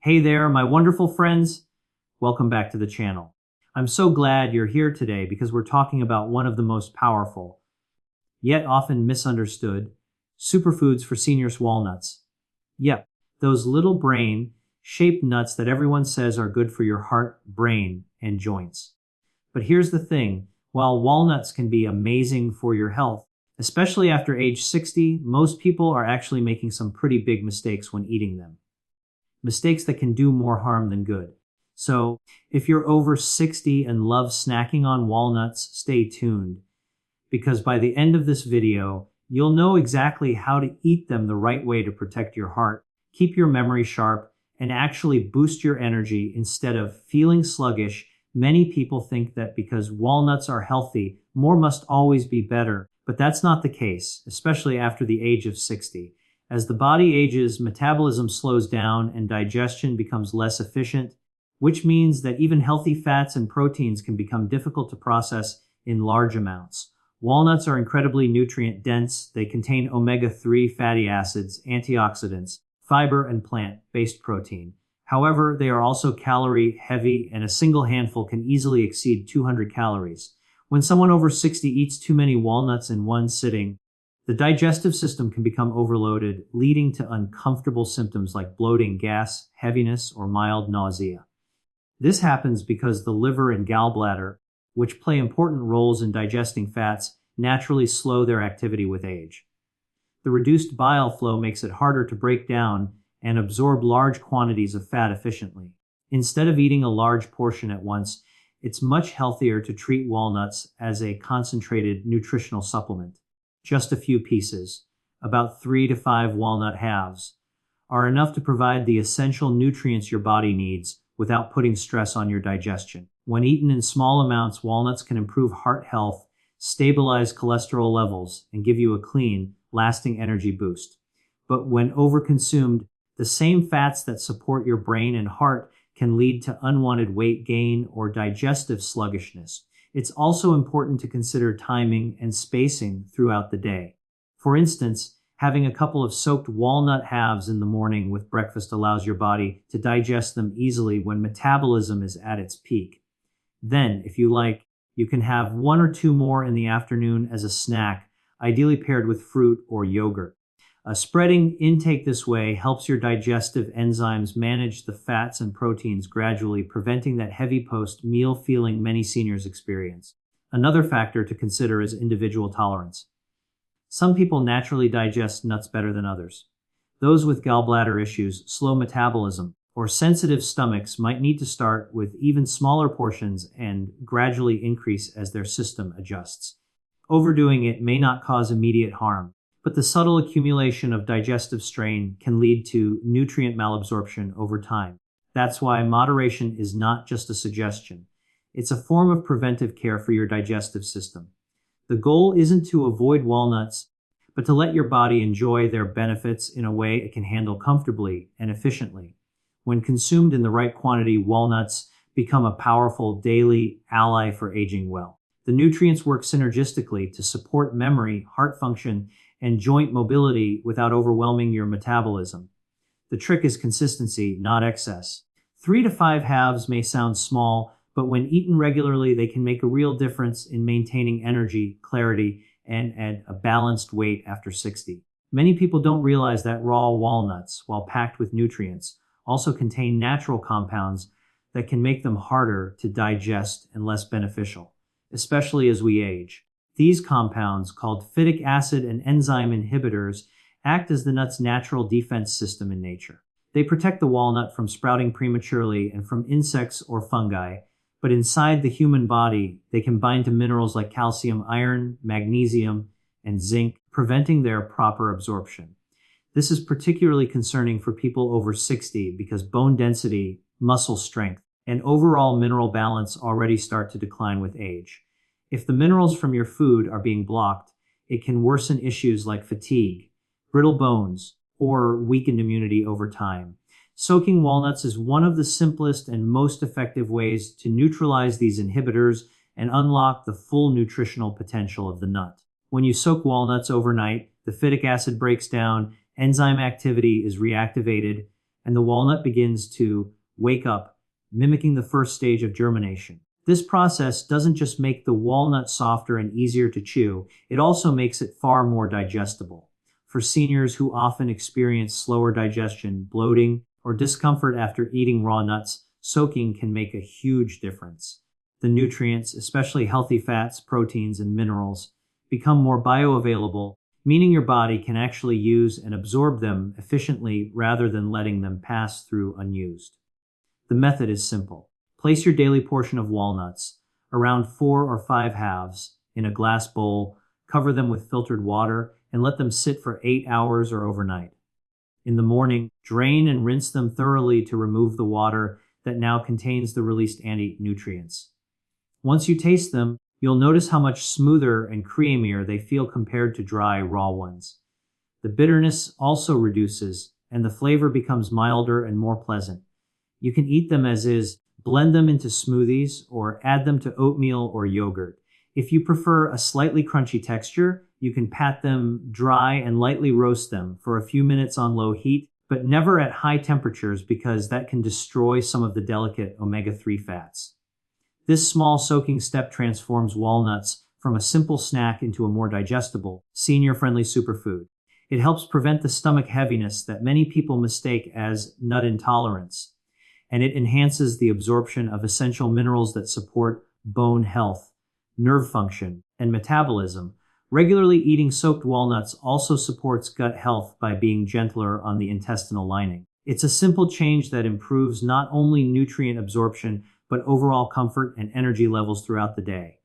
Hey there, my wonderful friends. Welcome back to the channel. I'm so glad you're here today because we're talking about one of the most powerful, yet often misunderstood, superfoods for seniors: walnuts. Yep, those little brain-shaped nuts that everyone says are good for your heart, brain, and joints. But here's the thing, while walnuts can be amazing for your health, especially after age 60, most people are actually making some pretty big mistakes when eating them. Mistakes that can do more harm than good. So, if you're over 60 and love snacking on walnuts, stay tuned, because by the end of this video, you'll know exactly how to eat them the right way to protect your heart, keep your memory sharp, and actually boost your energy instead of feeling sluggish. Many people think that because walnuts are healthy, more must always be better, but that's not the case, especially after the age of 60. As the body ages, metabolism slows down and digestion becomes less efficient, which means that even healthy fats and proteins can become difficult to process in large amounts. Walnuts are incredibly nutrient-dense. They contain omega-3 fatty acids, antioxidants, fiber, and plant-based protein. However, they are also calorie-heavy, and a single handful can easily exceed 200 calories. When someone over 60 eats too many walnuts in one sitting, the digestive system can become overloaded, leading to uncomfortable symptoms like bloating, gas, heaviness, or mild nausea. This happens because the liver and gallbladder, which play important roles in digesting fats, naturally slow their activity with age. The reduced bile flow makes it harder to break down and absorb large quantities of fat efficiently. Instead of eating a large portion at once, it's much healthier to treat walnuts as a concentrated nutritional supplement. Just a few pieces, about 3 to 5 walnut halves, are enough to provide the essential nutrients your body needs without putting stress on your digestion. When eaten in small amounts, walnuts can improve heart health, stabilize cholesterol levels, and give you a clean, lasting energy boost. But when overconsumed, the same fats that support your brain and heart can lead to unwanted weight gain or digestive sluggishness. It's also important to consider timing and spacing throughout the day. For instance, having a couple of soaked walnut halves in the morning with breakfast allows your body to digest them easily when metabolism is at its peak. Then, if you like, you can have 1 or 2 more in the afternoon as a snack, ideally paired with fruit or yogurt. Spreading intake this way helps your digestive enzymes manage the fats and proteins gradually, preventing that heavy post-meal feeling many seniors experience. Another factor to consider is individual tolerance. Some people naturally digest nuts better than others. Those with gallbladder issues, slow metabolism, or sensitive stomachs might need to start with even smaller portions and gradually increase as their system adjusts. Overdoing it may not cause immediate harm, but the subtle accumulation of digestive strain can lead to nutrient malabsorption over time. That's why moderation is not just a suggestion. It's a form of preventive care for your digestive system. The goal isn't to avoid walnuts, but to let your body enjoy their benefits in a way it can handle comfortably and efficiently. When consumed in the right quantity, walnuts become a powerful daily ally for aging well. The nutrients work synergistically to support memory, heart function, and joint mobility without overwhelming your metabolism. The trick is consistency, not excess. 3 to 5 halves may sound small, but when eaten regularly, they can make a real difference in maintaining energy, clarity, and a balanced weight after 60. Many people don't realize that raw walnuts, while packed with nutrients, also contain natural compounds that can make them harder to digest and less beneficial, especially as we age. These compounds, called phytic acid and enzyme inhibitors, act as the nut's natural defense system in nature. They protect the walnut from sprouting prematurely and from insects or fungi, but inside the human body, they can bind to minerals like calcium, iron, magnesium, and zinc, preventing their proper absorption. This is particularly concerning for people over 60 because bone density, muscle strength, and overall mineral balance already start to decline with age. If the minerals from your food are being blocked, it can worsen issues like fatigue, brittle bones, or weakened immunity over time. Soaking walnuts is one of the simplest and most effective ways to neutralize these inhibitors and unlock the full nutritional potential of the nut. When you soak walnuts overnight, the phytic acid breaks down, enzyme activity is reactivated, and the walnut begins to wake up, mimicking the first stage of germination. This process doesn't just make the walnut softer and easier to chew, it also makes it far more digestible. For seniors who often experience slower digestion, bloating, or discomfort after eating raw nuts, soaking can make a huge difference. The nutrients, especially healthy fats, proteins, and minerals, become more bioavailable, meaning your body can actually use and absorb them efficiently rather than letting them pass through unused. The method is simple. Place your daily portion of walnuts, around 4 or 5 halves, in a glass bowl, cover them with filtered water, and let them sit for 8 hours or overnight. In the morning, drain and rinse them thoroughly to remove the water that now contains the released anti-nutrients. Once you taste them, you'll notice how much smoother and creamier they feel compared to dry, raw ones. The bitterness also reduces, and the flavor becomes milder and more pleasant. You can eat them as is, blend them into smoothies, or add them to oatmeal or yogurt. If you prefer a slightly crunchy texture, you can pat them dry and lightly roast them for a few minutes on low heat, but never at high temperatures because that can destroy some of the delicate omega-3 fats. This small soaking step transforms walnuts from a simple snack into a more digestible, senior-friendly superfood. It helps prevent the stomach heaviness that many people mistake as nut intolerance, and it enhances the absorption of essential minerals that support bone health, nerve function, and metabolism. Regularly eating soaked walnuts also supports gut health by being gentler on the intestinal lining. It's a simple change that improves not only nutrient absorption, but overall comfort and energy levels throughout the day.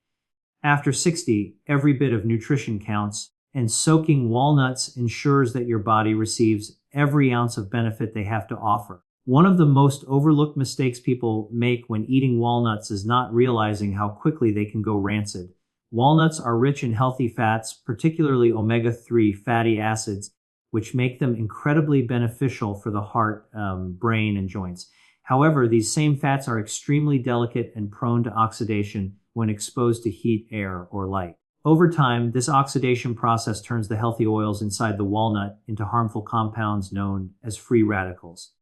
After 60, every bit of nutrition counts, and soaking walnuts ensures that your body receives every ounce of benefit they have to offer. One of the most overlooked mistakes people make when eating walnuts is not realizing how quickly they can go rancid. Walnuts are rich in healthy fats, particularly omega-3 fatty acids, which make them incredibly beneficial for the heart, brain, and joints. However, these same fats are extremely delicate and prone to oxidation when exposed to heat, air, or light. Over time, this oxidation process turns the healthy oils inside the walnut into harmful compounds known as free radicals.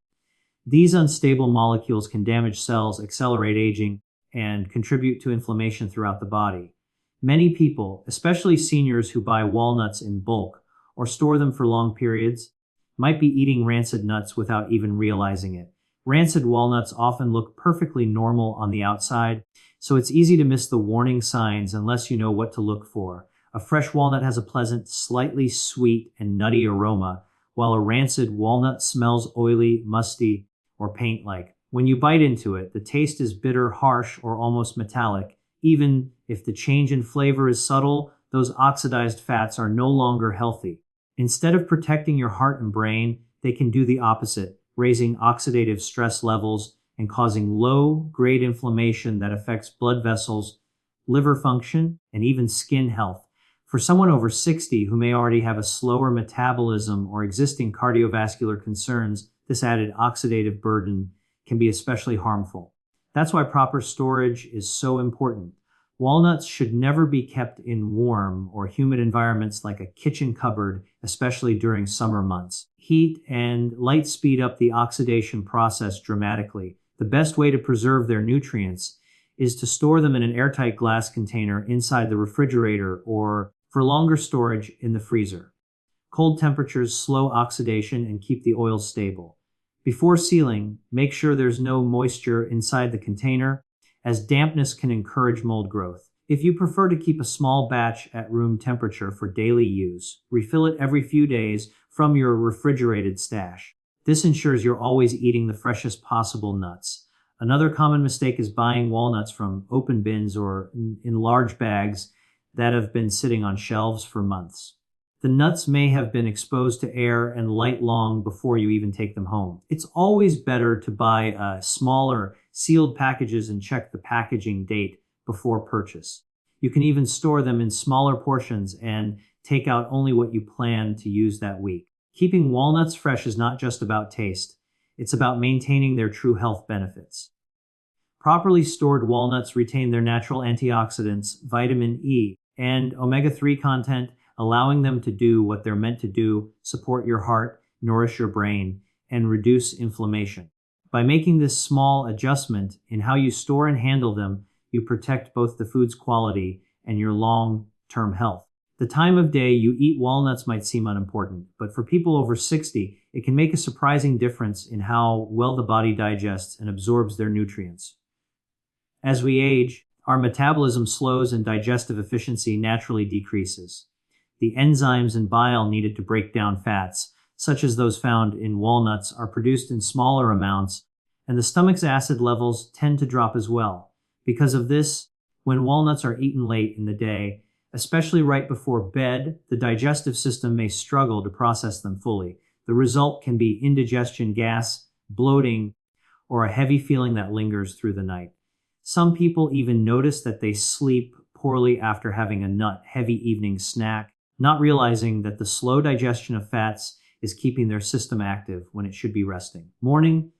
These unstable molecules can damage cells, accelerate aging, and contribute to inflammation throughout the body. Many people, especially seniors who buy walnuts in bulk or store them for long periods, might be eating rancid nuts without even realizing it. Rancid walnuts often look perfectly normal on the outside, so it's easy to miss the warning signs unless you know what to look for. A fresh walnut has a pleasant, slightly sweet and nutty aroma, while a rancid walnut smells oily, musty, or paint-like. When you bite into it, the taste is bitter, harsh, or almost metallic. Even if the change in flavor is subtle, those oxidized fats are no longer healthy. Instead of protecting your heart and brain, they can do the opposite, raising oxidative stress levels and causing low-grade inflammation that affects blood vessels, liver function, and even skin health. For someone over 60 who may already have a slower metabolism or existing cardiovascular concerns, this added oxidative burden can be especially harmful. That's why proper storage is so important. Walnuts should never be kept in warm or humid environments like a kitchen cupboard, especially during summer months. Heat and light speed up the oxidation process dramatically. The best way to preserve their nutrients is to store them in an airtight glass container inside the refrigerator or, for longer storage, in the freezer. Cold temperatures slow oxidation and keep the oil stable. Before sealing, make sure there's no moisture inside the container, as dampness can encourage mold growth. If you prefer to keep a small batch at room temperature for daily use, refill it every few days from your refrigerated stash. This ensures you're always eating the freshest possible nuts. Another common mistake is buying walnuts from open bins or in large bags that have been sitting on shelves for months. The nuts may have been exposed to air and light long before you even take them home. It's always better to buy smaller, sealed packages and check the packaging date before purchase. You can even store them in smaller portions and take out only what you plan to use that week. Keeping walnuts fresh is not just about taste. It's about maintaining their true health benefits. Properly stored walnuts retain their natural antioxidants, vitamin E, and omega-3 content, allowing them to do what they're meant to do: support your heart, nourish your brain, and reduce inflammation. By making this small adjustment in how you store and handle them, you protect both the food's quality and your long-term health. The time of day you eat walnuts might seem unimportant, but for people over 60, it can make a surprising difference in how well the body digests and absorbs their nutrients. As we age, our metabolism slows and digestive efficiency naturally decreases. The enzymes and bile needed to break down fats, such as those found in walnuts, are produced in smaller amounts, and the stomach's acid levels tend to drop as well. Because of this, when walnuts are eaten late in the day, especially right before bed, the digestive system may struggle to process them fully. The result can be indigestion, gas, bloating, or a heavy feeling that lingers through the night. Some people even notice that they sleep poorly after having a nut-heavy evening snack, not realizing that the slow digestion of fats is keeping their system active when it should be resting. Morning,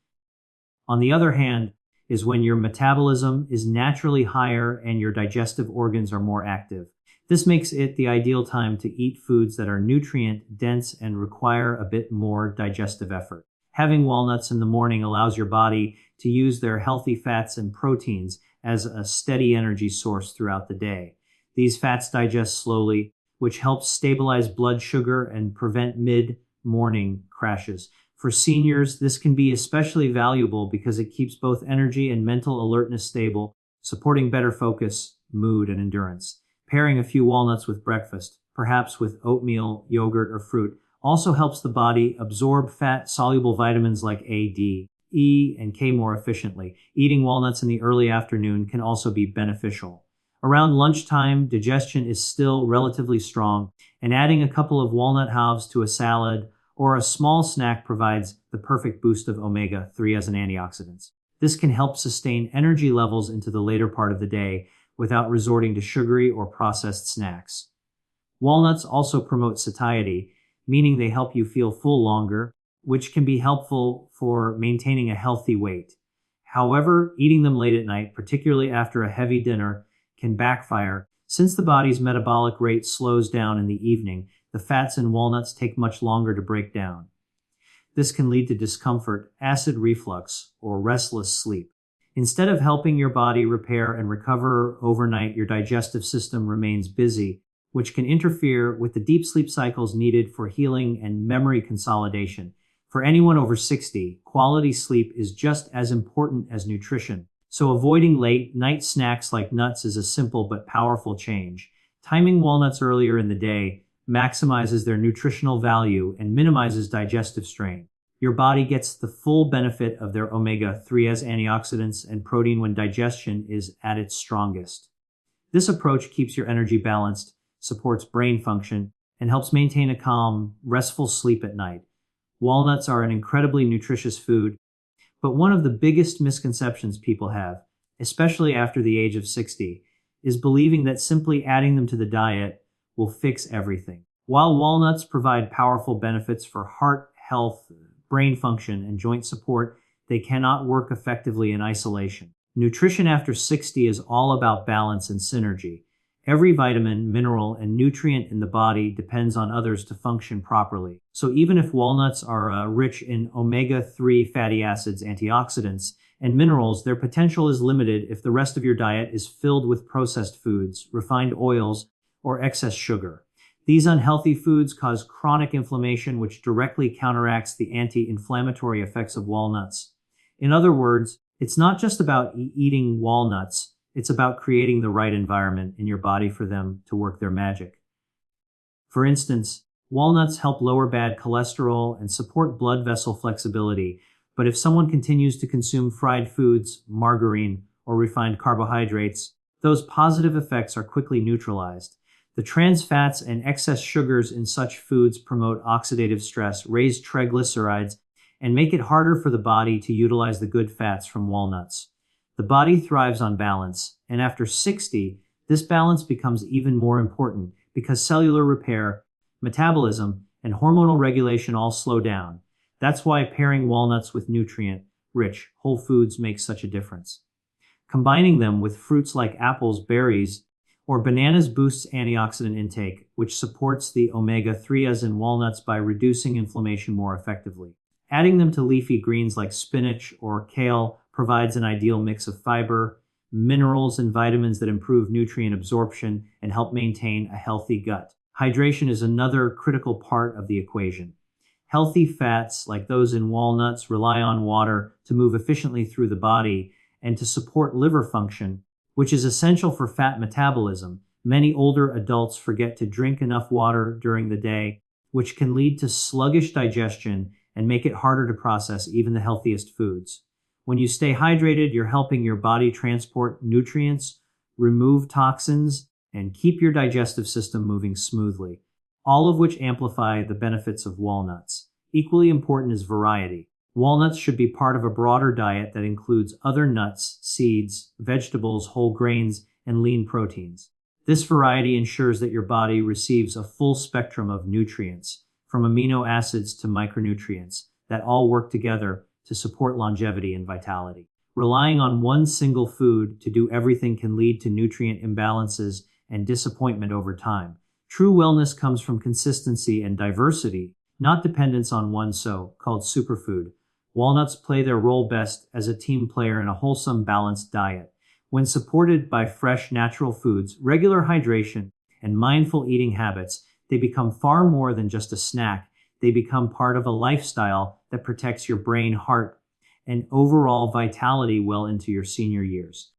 on the other hand, is when your metabolism is naturally higher and your digestive organs are more active. This makes it the ideal time to eat foods that are nutrient-dense and require a bit more digestive effort. Having walnuts in the morning allows your body to use their healthy fats and proteins as a steady energy source throughout the day. These fats digest slowly, which helps stabilize blood sugar and prevent mid-morning crashes. For seniors, this can be especially valuable because it keeps both energy and mental alertness stable, supporting better focus, mood, and endurance. Pairing a few walnuts with breakfast, perhaps with oatmeal, yogurt, or fruit, also helps the body absorb fat-soluble vitamins like A, D, E, and K more efficiently. Eating walnuts in the early afternoon can also be beneficial. Around lunchtime, digestion is still relatively strong, and adding a couple of walnut halves to a salad or a small snack provides the perfect boost of omega-3 as an antioxidant. This can help sustain energy levels into the later part of the day without resorting to sugary or processed snacks. Walnuts also promote satiety, meaning they help you feel full longer, which can be helpful for maintaining a healthy weight. However, eating them late at night, particularly after a heavy dinner, can backfire. Since the body's metabolic rate slows down in the evening, the fats in walnuts take much longer to break down. This can lead to discomfort, acid reflux, or restless sleep. Instead of helping your body repair and recover overnight, your digestive system remains busy, which can interfere with the deep sleep cycles needed for healing and memory consolidation. For anyone over 60, quality sleep is just as important as nutrition. So avoiding late night snacks like nuts is a simple but powerful change. Timing walnuts earlier in the day maximizes their nutritional value and minimizes digestive strain. Your body gets the full benefit of their omega-3 as antioxidants and protein when digestion is at its strongest. This approach keeps your energy balanced, supports brain function, and helps maintain a calm, restful sleep at night. Walnuts are an incredibly nutritious food, but one of the biggest misconceptions people have, especially after the age of 60, is believing that simply adding them to the diet will fix everything. While walnuts provide powerful benefits for heart health, brain function, and joint support, they cannot work effectively in isolation. Nutrition after 60 is all about balance and synergy. Every vitamin, mineral, and nutrient in the body depends on others to function properly. So even if walnuts are rich in omega-3 fatty acids, antioxidants, and minerals, their potential is limited if the rest of your diet is filled with processed foods, refined oils, or excess sugar. These unhealthy foods cause chronic inflammation, which directly counteracts the anti-inflammatory effects of walnuts. In other words, it's not just about eating walnuts, it's about creating the right environment in your body for them to work their magic. For instance, walnuts help lower bad cholesterol and support blood vessel flexibility, but if someone continues to consume fried foods, margarine, or refined carbohydrates, those positive effects are quickly neutralized. The trans fats and excess sugars in such foods promote oxidative stress, raise triglycerides, and make it harder for the body to utilize the good fats from walnuts. The body thrives on balance, and after 60, this balance becomes even more important because cellular repair, metabolism, and hormonal regulation all slow down. That's why pairing walnuts with nutrient-rich whole foods makes such a difference. Combining them with fruits like apples, berries, or bananas boosts antioxidant intake, which supports the omega-3 as in walnuts by reducing inflammation more effectively. Adding them to leafy greens like spinach or kale provides an ideal mix of fiber, minerals, and vitamins that improve nutrient absorption and help maintain a healthy gut. Hydration is another critical part of the equation. Healthy fats, like those in walnuts, rely on water to move efficiently through the body and to support liver function, which is essential for fat metabolism. Many older adults forget to drink enough water during the day, which can lead to sluggish digestion and make it harder to process even the healthiest foods. When you stay hydrated, you're helping your body transport nutrients, remove toxins, and keep your digestive system moving smoothly, all of which amplify the benefits of walnuts. Equally important is variety. Walnuts should be part of a broader diet that includes other nuts, seeds, vegetables, whole grains, and lean proteins. This variety ensures that your body receives a full spectrum of nutrients, from amino acids to micronutrients, that all work together to support longevity and vitality. Relying on one single food to do everything can lead to nutrient imbalances and disappointment over time. True wellness comes from consistency and diversity, not dependence on one so-called superfood. Walnuts play their role best as a team player in a wholesome, balanced diet. When supported by fresh, natural foods, regular hydration, and mindful eating habits, they become far more than just a snack. They become part of a lifestyle that protects your brain, heart, and overall vitality well into your senior years.